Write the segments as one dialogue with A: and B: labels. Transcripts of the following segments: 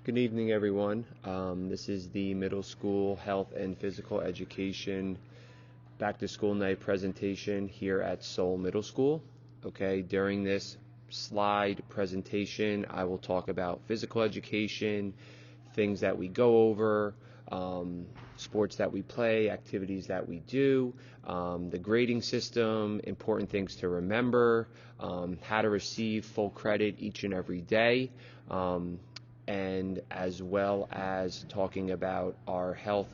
A: Good evening, everyone. This is the middle school health and physical education back to school night presentation here at Seoul Middle School. Okay, during this slide presentation, I will talk about physical education, things that we go over, sports that we play, activities that we do, the grading system, important things to remember, how to receive full credit each and every day, and as well as talking about our health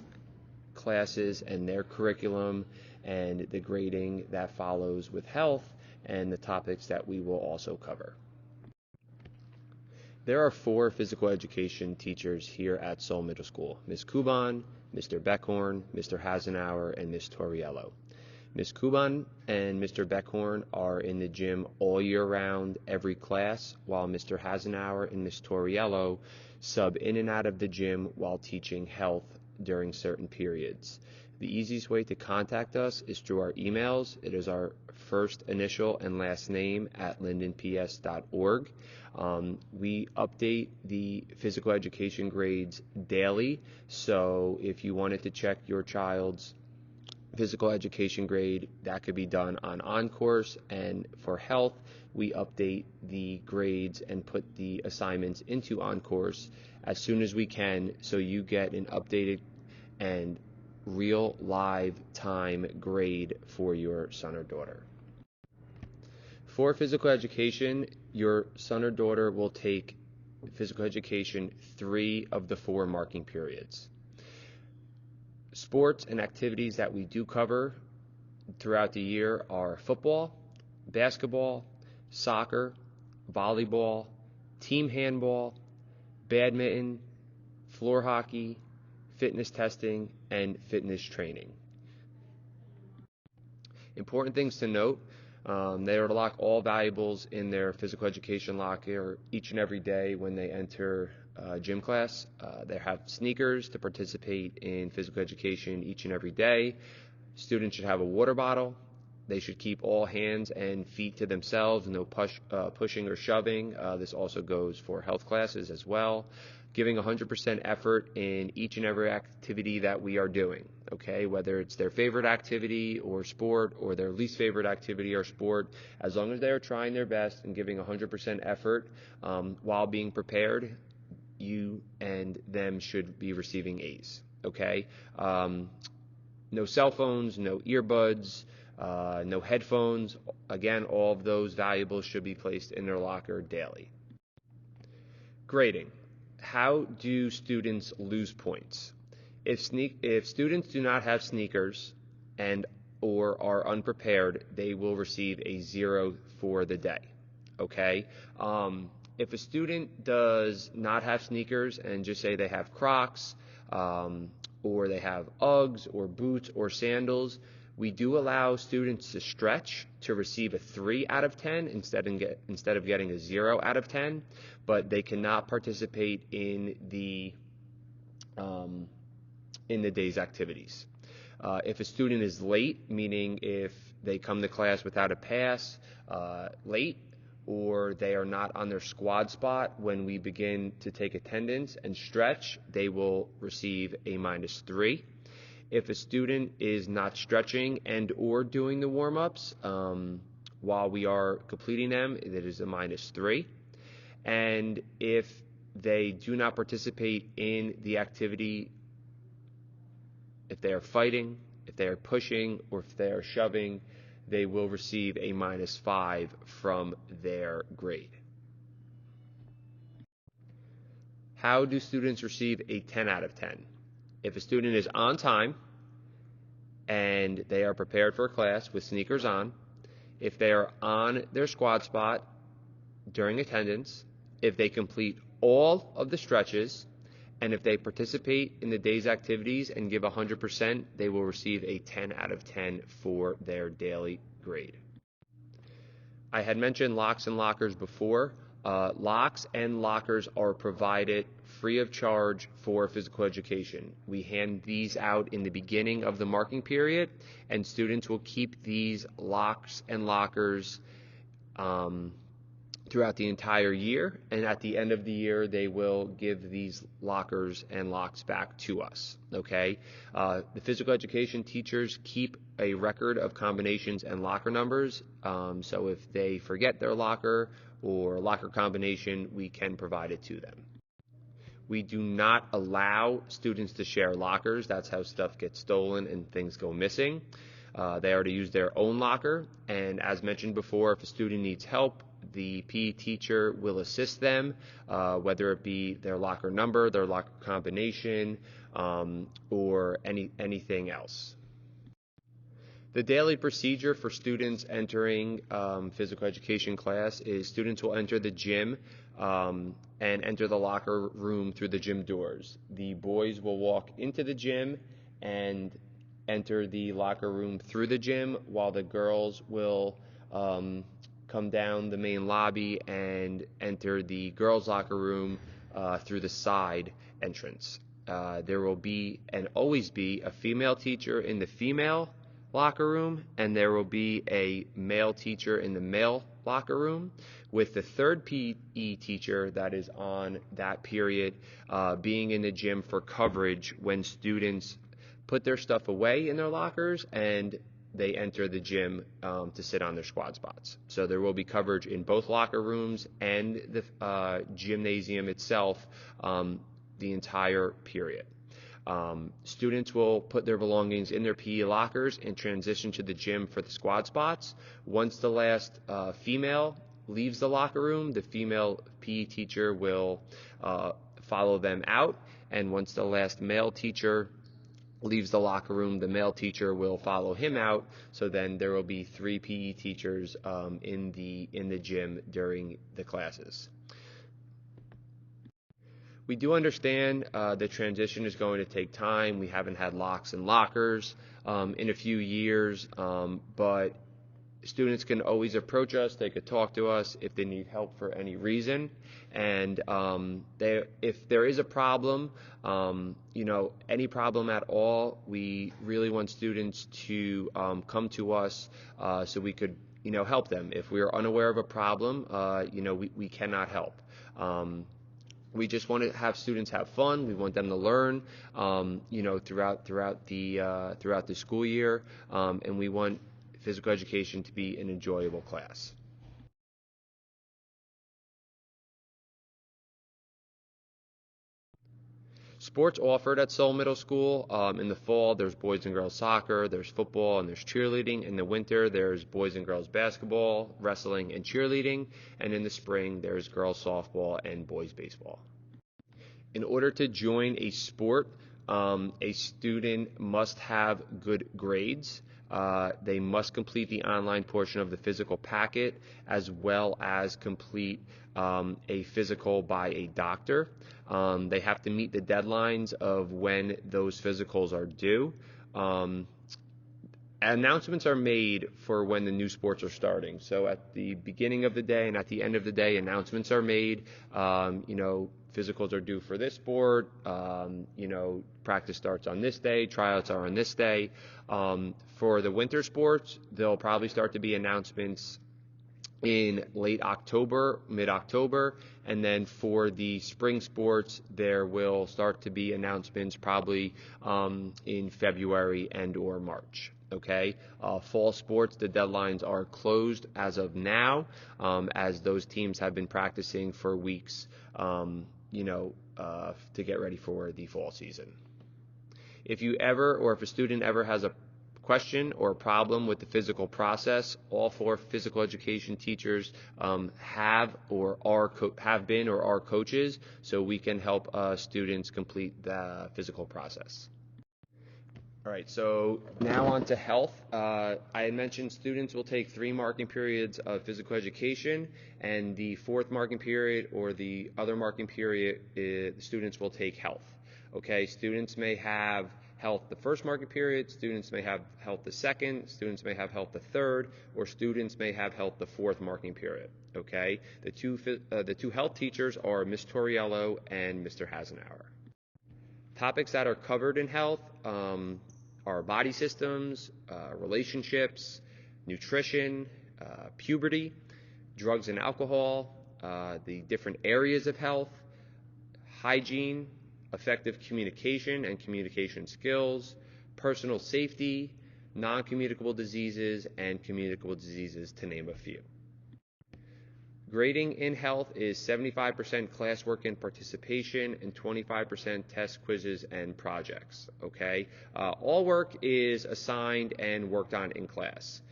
A: classes and their curriculum and the grading that follows with health and the topics that we will also cover. There are 4 physical education teachers here at Seoul Middle School: Ms. Kuban, Mr. Beckhorn, Mr. Hasenauer, and Ms. Tauriello. Ms. Kuban and Mr. Beckhorn are in the gym all year round, every class, while Mr. Hasenauer and Ms. Tauriello sub in and out of the gym while teaching health during certain periods. The easiest way to contact us is through our emails. It is our first initial and last name at lindenps.org. We update the physical education grades daily, so if you wanted to check your child's physical education grade, that could be done on course, and for health, we update the grades and put the assignments into on course as soon as we can, so you get an updated and real live time grade for your son or daughter. For physical education, your son or daughter will take physical education 3 of the 4 marking periods. Sports and activities that we do cover throughout the year are football, basketball, soccer, volleyball, team handball, badminton, floor hockey, fitness testing, and fitness training. Important things to note: they are to lock all valuables in their physical education locker each and every day when they enter gym class. They have sneakers to participate in physical education each and every day. Students should have a water bottle. They should keep all hands and feet to themselves, no pushing or shoving. This also goes for health classes as well. Giving 100% effort in each and every activity that we are doing, okay? Whether it's their favorite activity or sport or their least favorite activity or sport, as long as they are trying their best and giving 100% effort while being prepared, you and them should be receiving A's, okay? No cell phones, no earbuds, no headphones. Again, all of those valuables should be placed in their locker daily. Grading. How do students lose points? If students do not have sneakers and or are unprepared, they will receive a 0 for the day, okay? If a student does not have sneakers and just say they have Crocs, or they have Uggs or boots or sandals, we do allow students to stretch to receive a 3 out of 10 instead of getting a 0 out of 10, but they cannot participate in the day's activities. If a student is late, meaning if they come to class without a pass, late, or they are not on their squad spot when we begin to take attendance and stretch, they will receive a -3. If a student is not stretching and or doing the warm-ups while we are completing them, it is a -3. And if they do not participate in the activity, if they are fighting, if they are pushing, or if they are shoving, they will receive a -5 from their grade. How do students receive a 10 out of 10? If a student is on time and they are prepared for class with sneakers on, if they are on their squad spot during attendance, if they complete all of the stretches, and if they participate in the day's activities and give 100%, they will receive a 10 out of 10 for their daily grade. I had mentioned locks and lockers before. Locks and lockers are provided free of charge for physical education. We hand these out in the beginning of the marking period, and students will keep these locks and lockers throughout the entire year, and at the end of the year they will give these lockers and locks back to us. Okay, the physical education teachers keep a record of combinations and locker numbers, so if they forget their locker or locker combination, we can provide it to them. We do not allow students to share lockers. That's how stuff gets stolen and things go missing. They are to use their own locker, and as mentioned before, if a student needs help, the PE teacher will assist them, whether it be their locker number, their locker combination, or anything else. The daily procedure for students entering physical education class is students will enter the gym and enter the locker room through the gym doors. The boys will walk into the gym and enter the locker room through the gym, while the girls will come down the main lobby and enter the girls' locker room through the side entrance. There will be and always be a female teacher in the female locker room, and there will be a male teacher in the male locker room, with the third PE teacher that is on that period being in the gym for coverage when students put their stuff away in their lockers and they enter the gym to sit on their squad spots. So there will be coverage in both locker rooms and the gymnasium itself the entire period. Students will put their belongings in their PE lockers and transition to the gym for the squad spots. Once the last female leaves the locker room, the female PE teacher will follow them out, and once the last male teacher leaves the locker room, the male teacher will follow him out. So then there will be 3 PE teachers in the gym during the classes. We do understand the transition is going to take time. We haven't had locks and lockers in a few years, but students can always approach us. They could talk to us if they need help for any reason. And if there is a problem, any problem at all, we really want students to come to us so we could, help them. If we are unaware of a problem, we cannot help. We just want to have students have fun. We want them to learn, throughout the school year, and we want physical education to be an enjoyable class. Sports offered at Seoul Middle School. In the fall, there's boys and girls soccer, there's football, and there's cheerleading. In the winter, there's boys and girls basketball, wrestling, and cheerleading. And in the spring, there's girls softball and boys baseball. In order to join a sport, a student must have good grades. They must complete the online portion of the physical packet, as well as complete a physical by a doctor. They have to meet the deadlines of when those physicals are due. Announcements are made for when the new sports are starting. So at the beginning of the day and at the end of the day, announcements are made. Physicals are due for this sport. Practice starts on this day. Tryouts are on this day. For the winter sports, there'll probably start to be announcements in late October, mid-October, and then for the spring sports, there will start to be announcements probably in February and or March. Okay, fall sports, the deadlines are closed as of now, as those teams have been practicing for weeks, to get ready for the fall season. If a student ever has a question or problem with the physical process, all 4 physical education teachers have been or are coaches, so we can help students complete the physical process. All right, so now on to health. I mentioned students will take 3 marking periods of physical education, and the 4th marking period or the other marking period, students will take health. Okay, students may have health the 1st marking period, students may have health the 2nd, students may have health the 3rd, or students may have health the 4th marking period. Okay, the two health teachers are Ms. Tauriello and Mr. Hasenauer. Topics that are covered in health are body systems, relationships, nutrition, puberty, drugs and alcohol, the different areas of health, hygiene, effective communication and communication skills, personal safety, non-communicable diseases, and communicable diseases, to name a few. Grading in health is 75% classwork and participation and 25% test, quizzes, and projects, okay? All work is assigned and worked on in class.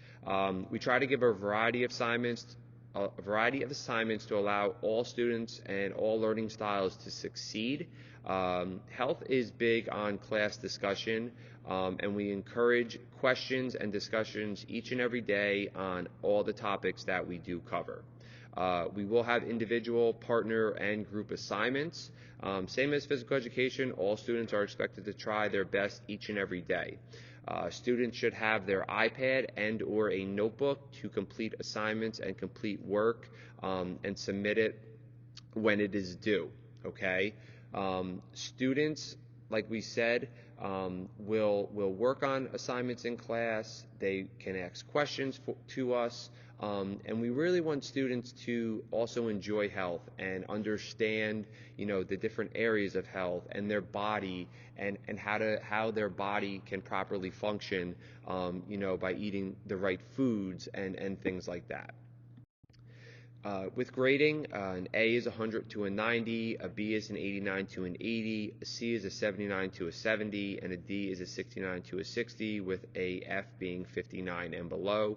A: We try to give a variety of assignments to allow all students and all learning styles to succeed. Health is big on class discussion, and we encourage questions and discussions each and every day on all the topics that we do cover. We will have individual, partner, and group assignments. Same as physical education, all students are expected to try their best each and every day. Students should have their iPad and or a notebook to complete assignments and complete work and submit it when it is due, okay? Students, like we said, will work on assignments in class. They can ask questions to us, and we really want students to also enjoy health and understand, the different areas of health and their body and how their body can properly function, by eating the right foods and things like that. With grading, an A is 100 to a 90, a B is an 89 to an 80, a C is a 79 to a 70, and a D is a 69 to a 60, with a F being 59 and below.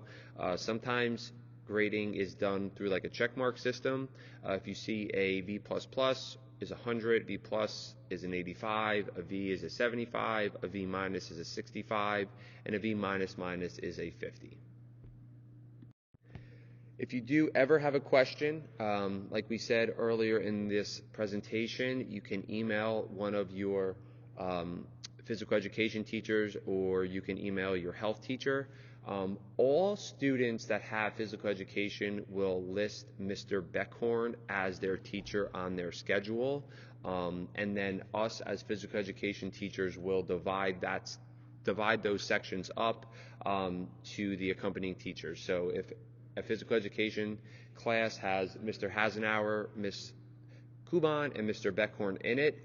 A: Sometimes grading is done through like a checkmark system. If you see a V++ is 100, V+ is an 85, a V is a 75, a V- is a 65, and a V- is a 50. If you do ever have a question, like we said earlier in this presentation, you can email one of your physical education teachers, or you can email your health teacher. All students that have physical education will list Mr. Beckhorn as their teacher on their schedule, and then us as physical education teachers will divide those sections up to the accompanying teachers. So if a physical education class has Mr. Hasenauer, Ms. Kuban, and Mr. Beckhorn in it,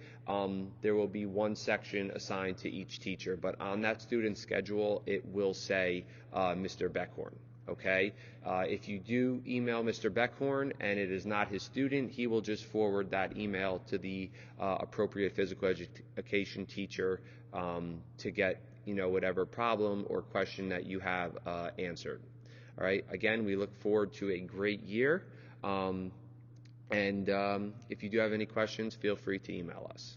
A: there will be one section assigned to each teacher, but on that student schedule, it will say Mr. Beckhorn, okay? If you do email Mr. Beckhorn and it is not his student, he will just forward that email to the appropriate physical education teacher to get, whatever problem or question that you have answered. All right, again, we look forward to a great year. And if you do have any questions, feel free to email us.